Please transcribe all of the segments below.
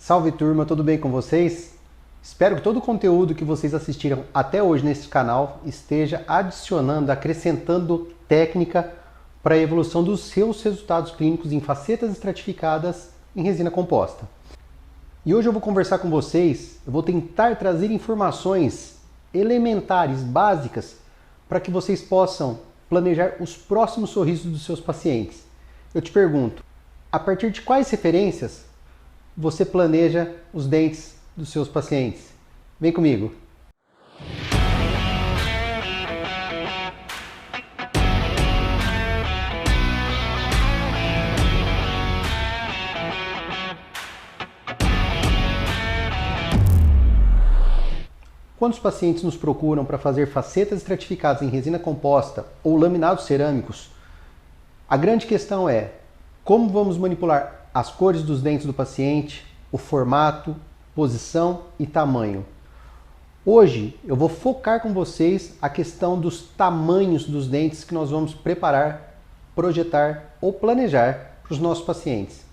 Salve turma, tudo bem com vocês? Espero que todo o conteúdo que vocês assistiram até hoje nesse canal esteja adicionando, acrescentando técnica para a evolução dos seus resultados clínicos em facetas estratificadas em resina composta. E hoje eu vou conversar com vocês, eu vou tentar trazer informações elementares, básicas, para que vocês possam planejar os próximos sorrisos dos seus pacientes. Eu te pergunto, a partir de quais referências você planeja os dentes dos seus pacientes? Vem comigo! Quando os pacientes nos procuram para fazer facetas estratificadas em resina composta ou laminados cerâmicos, a grande questão é como vamos manipular as cores dos dentes do paciente, o formato, posição e tamanho. Hoje eu vou focar com vocês a questão dos tamanhos dos dentes que nós vamos preparar, projetar ou planejar para os nossos pacientes.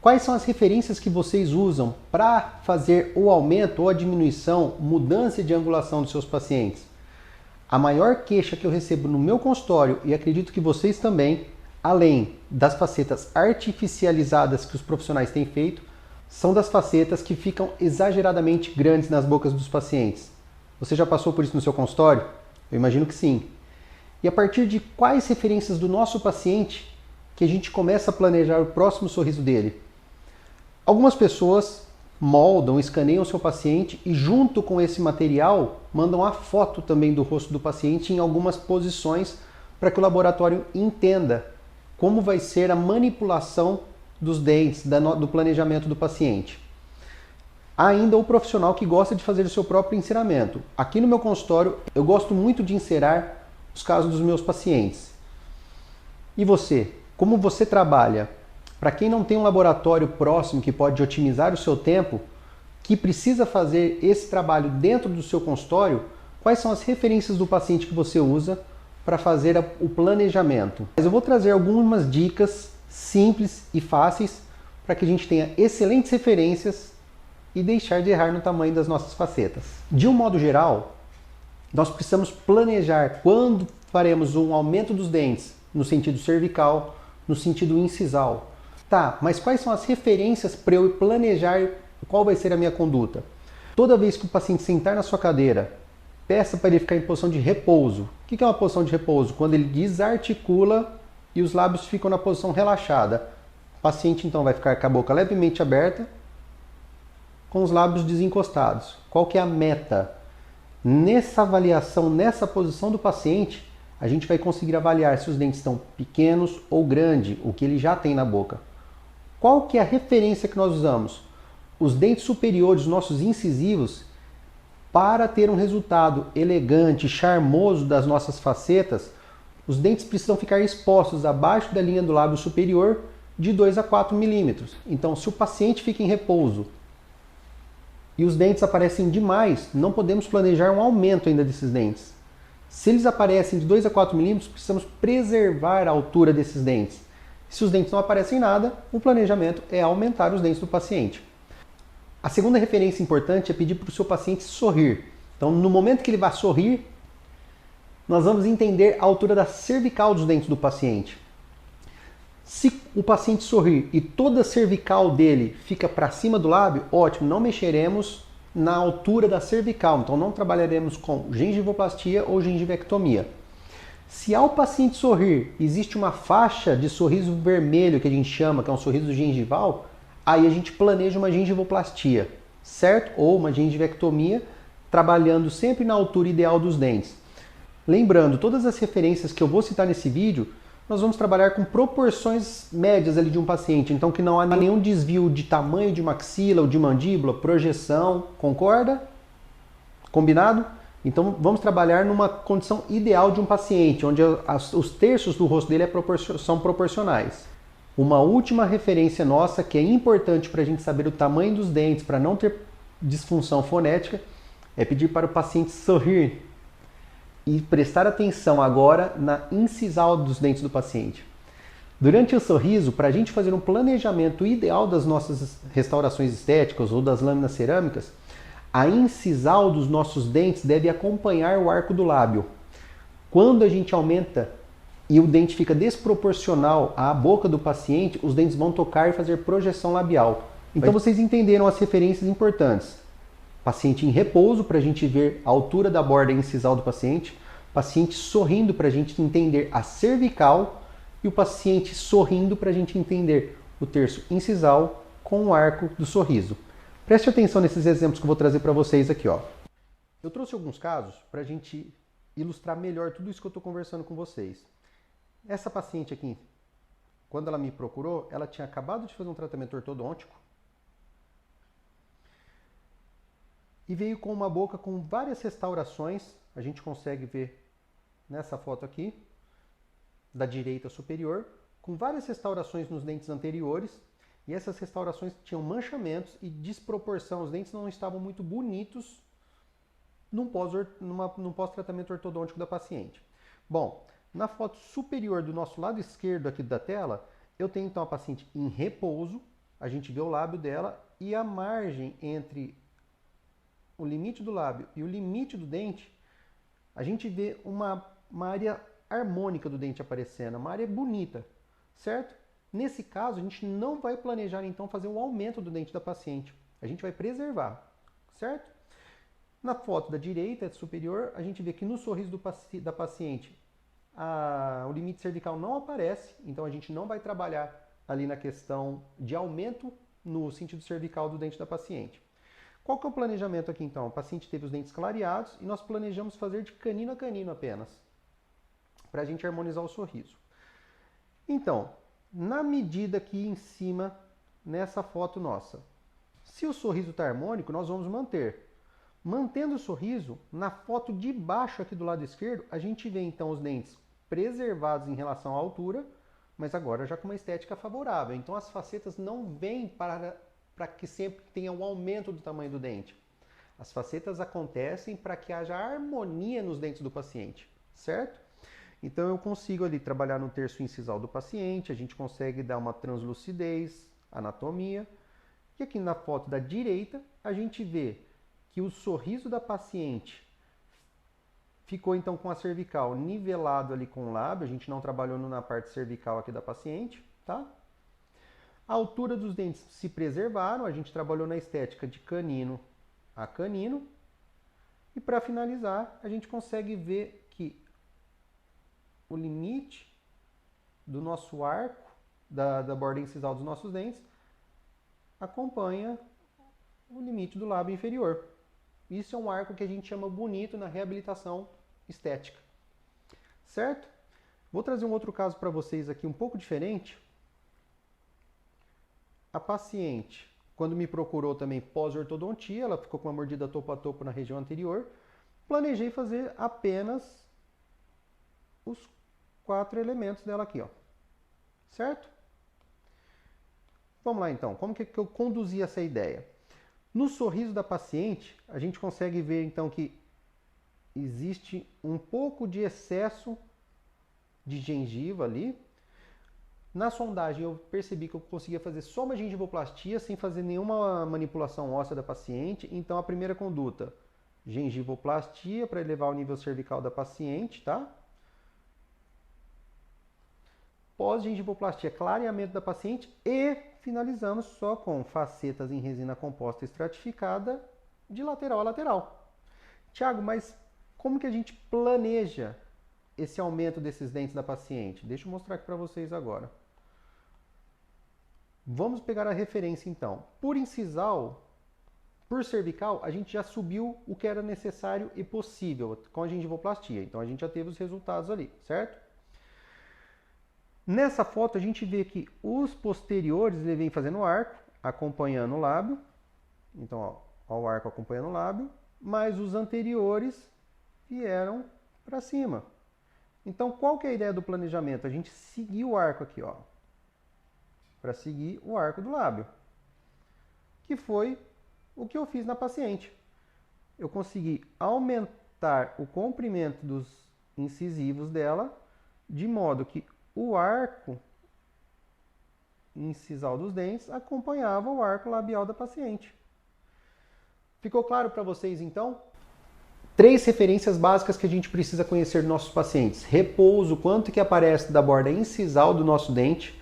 Quais são as referências que vocês usam para fazer o aumento ou a diminuição, mudança de angulação dos seus pacientes? A maior queixa que eu recebo no meu consultório, e acredito que vocês também, além das facetas artificializadas que os profissionais têm feito, são das facetas que ficam exageradamente grandes nas bocas dos pacientes. Você já passou por isso no seu consultório? Eu imagino que sim. E a partir de quais referências do nosso paciente que a gente começa a planejar o próximo sorriso dele? Algumas pessoas moldam, escaneiam o seu paciente e junto com esse material mandam a foto também do rosto do paciente em algumas posições para que o laboratório entenda como vai ser a manipulação dos dentes, do planejamento do paciente. Há ainda o profissional que gosta de fazer o seu próprio enceramento. Aqui no meu consultório eu gosto muito de encerar os casos dos meus pacientes. E você? Como você trabalha? Para quem não tem um laboratório próximo que pode otimizar o seu tempo, que precisa fazer esse trabalho dentro do seu consultório, quais são as referências do paciente que você usa para fazer o planejamento? Mas eu vou trazer algumas dicas simples e fáceis para que a gente tenha excelentes referências e deixar de errar no tamanho das nossas facetas. De um modo geral, nós precisamos planejar quando faremos um aumento dos dentes no sentido cervical, no sentido incisal. Tá, mas quais são as referências para eu planejar qual vai ser a minha conduta? Toda vez que o paciente sentar na sua cadeira, peça para ele ficar em posição de repouso. O que é uma posição de repouso? Quando ele desarticula e os lábios ficam na posição relaxada. O paciente então vai ficar com a boca levemente aberta, com os lábios desencostados. Qual que é a meta? Nessa avaliação, nessa posição do paciente, a gente vai conseguir avaliar se os dentes estão pequenos ou grandes, o que ele já tem na boca. Qual que é a referência que nós usamos? Os dentes superiores, nossos incisivos, para ter um resultado elegante, charmoso das nossas facetas, os dentes precisam ficar expostos abaixo da linha do lábio superior de 2 a 4 milímetros. Então, se o paciente fica em repouso e os dentes aparecem demais, não podemos planejar um aumento ainda desses dentes. Se eles aparecem de 2 a 4 milímetros, precisamos preservar a altura desses dentes. Se os dentes não aparecem nada, o planejamento é aumentar os dentes do paciente. A segunda referência importante é pedir para o seu paciente sorrir. Então, no momento que ele vai sorrir, nós vamos entender a altura da cervical dos dentes do paciente. Se o paciente sorrir e toda a cervical dele fica para cima do lábio, ótimo, não mexeremos na altura da cervical, então não trabalharemos com gengivoplastia ou gengivectomia. Se ao paciente sorrir existe uma faixa de sorriso vermelho que a gente chama, que é um sorriso gengival, aí a gente planeja uma gengivoplastia, certo? Ou uma gengivectomia, trabalhando sempre na altura ideal dos dentes. Lembrando, todas as referências que eu vou citar nesse vídeo, nós vamos trabalhar com proporções médias ali de um paciente, então que não há nenhum desvio de tamanho de maxila ou de mandíbula, projeção, concorda? Combinado? Então vamos trabalhar numa condição ideal de um paciente, onde os terços do rosto dele são proporcionais. Uma última referência nossa, que é importante para a gente saber o tamanho dos dentes, para não ter disfunção fonética, é pedir para o paciente sorrir e prestar atenção agora na incisal dos dentes do paciente. Durante o sorriso, para a gente fazer um planejamento ideal das nossas restaurações estéticas ou das lâminas cerâmicas, a incisal dos nossos dentes deve acompanhar o arco do lábio. Quando a gente aumenta e o dente fica desproporcional à boca do paciente, os dentes vão tocar e fazer projeção labial. Então vocês entenderam as referências importantes. Paciente em repouso, para a gente ver a altura da borda incisal do paciente. Paciente sorrindo, para a gente entender a cervical. E o paciente sorrindo, para a gente entender o terço incisal com o arco do sorriso. Preste atenção nesses exemplos que eu vou trazer para vocês aqui. Ó. Eu trouxe alguns casos para a gente ilustrar melhor tudo isso que eu estou conversando com vocês. Essa paciente aqui, quando ela me procurou, ela tinha acabado de fazer um tratamento ortodôntico e veio com uma boca com várias restaurações. A gente consegue ver nessa foto aqui, da direita superior, com várias restaurações nos dentes anteriores. E essas restaurações tinham manchamentos e desproporção. Os dentes não estavam muito bonitos num pós-tratamento ortodôntico da paciente. Bom, na foto superior do nosso lado esquerdo aqui da tela, eu tenho então a paciente em repouso. A gente vê o lábio dela e a margem entre o limite do lábio e o limite do dente, a gente vê uma área harmônica do dente aparecendo, uma área bonita, certo? Nesse caso, a gente não vai planejar então fazer um aumento do dente da paciente. A gente vai preservar, certo? Na foto da direita superior, a gente vê que no sorriso da paciente, o limite cervical não aparece, então a gente não vai trabalhar ali na questão de aumento no sentido cervical do dente da paciente. Qual que é o planejamento aqui então? O paciente teve os dentes clareados e nós planejamos fazer de canino a canino apenas, para a gente harmonizar o sorriso. Então, na medida aqui em cima, nessa foto nossa, se o sorriso está harmônico, nós vamos manter. Mantendo o sorriso, na foto de baixo aqui do lado esquerdo, a gente vê então os dentes preservados em relação à altura, mas agora já com uma estética favorável. Então as facetas não vêm para que sempre tenha um aumento do tamanho do dente. As facetas acontecem para que haja harmonia nos dentes do paciente, certo? Então eu consigo ali trabalhar no terço incisal do paciente, a gente consegue dar uma translucidez, anatomia. E aqui na foto da direita, a gente vê que o sorriso da paciente ficou então com a cervical nivelado ali com o lábio, a gente não trabalhou na parte cervical aqui da paciente, tá? A altura dos dentes se preservaram, a gente trabalhou na estética de canino a canino. E para finalizar, a gente consegue ver que o limite do nosso arco, da borda incisal dos nossos dentes, acompanha o limite do lábio inferior. Isso é um arco que a gente chama bonito na reabilitação estética. Certo? Vou trazer um outro caso para vocês aqui um pouco diferente. A paciente, quando me procurou também pós-ortodontia, ela ficou com uma mordida topo a topo na região anterior. Planejei fazer apenas os 4 elementos dela aqui, ó. Certo? Vamos lá então, como que eu conduzi essa ideia? No sorriso da paciente, a gente consegue ver então que existe um pouco de excesso de gengiva ali. Na sondagem eu percebi que eu conseguia fazer só uma gengivoplastia sem fazer nenhuma manipulação óssea da paciente. Então a primeira conduta, gengivoplastia para elevar o nível cervical da paciente, tá? Pós-gengivoplastia, clareamento da paciente e finalizamos só com facetas em resina composta estratificada de lateral a lateral. Tiago, mas como que a gente planeja esse aumento desses dentes da paciente? Deixa eu mostrar aqui para vocês agora. Vamos pegar a referência então. Por incisal, por cervical, a gente já subiu o que era necessário e possível com a gengivoplastia. Então a gente já teve os resultados ali, certo? Nessa foto a gente vê que os posteriores ele vem fazendo arco, acompanhando o lábio. Então, ó o arco acompanhando o lábio, mas os anteriores vieram para cima. Então, qual que é a ideia do planejamento? A gente seguir o arco aqui, ó, para seguir o arco do lábio, que foi o que eu fiz na paciente. Eu consegui aumentar o comprimento dos incisivos dela, de modo que o arco incisal dos dentes acompanhava o arco labial da paciente. Ficou claro para vocês então? 3 referências básicas que a gente precisa conhecer dos nossos pacientes. Repouso, quanto que aparece da borda incisal do nosso dente.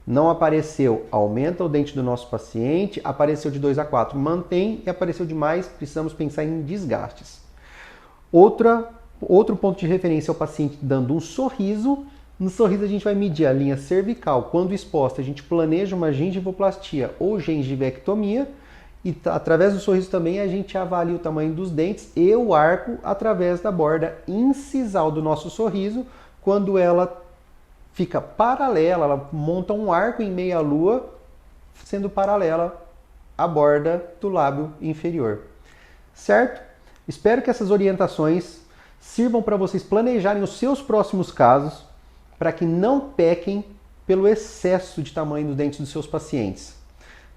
Não apareceu, aumenta o dente do nosso paciente. Apareceu de 2 a 4, mantém. E apareceu demais, precisamos pensar em desgastes. Outro ponto de referência é o paciente dando um sorriso. No sorriso a gente vai medir a linha cervical. Quando exposta, a gente planeja uma gengivoplastia ou gengivectomia. E através do sorriso também a gente avalia o tamanho dos dentes e o arco através da borda incisal do nosso sorriso. Quando ela fica paralela, ela monta um arco em meia-lua, sendo paralela à borda do lábio inferior. Certo? Espero que essas orientações sirvam para vocês planejarem os seus próximos casos, para que não pequem pelo excesso de tamanho dos dentes dos seus pacientes.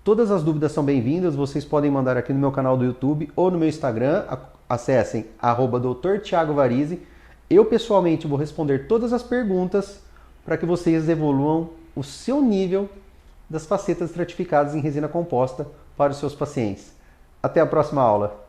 Todas as dúvidas são bem-vindas, vocês podem mandar aqui no meu canal do YouTube ou no meu Instagram, acessem @Dr. Thiago Varizzi. Eu pessoalmente vou responder todas as perguntas para que vocês evoluam o seu nível das facetas estratificadas em resina composta para os seus pacientes. Até a próxima aula!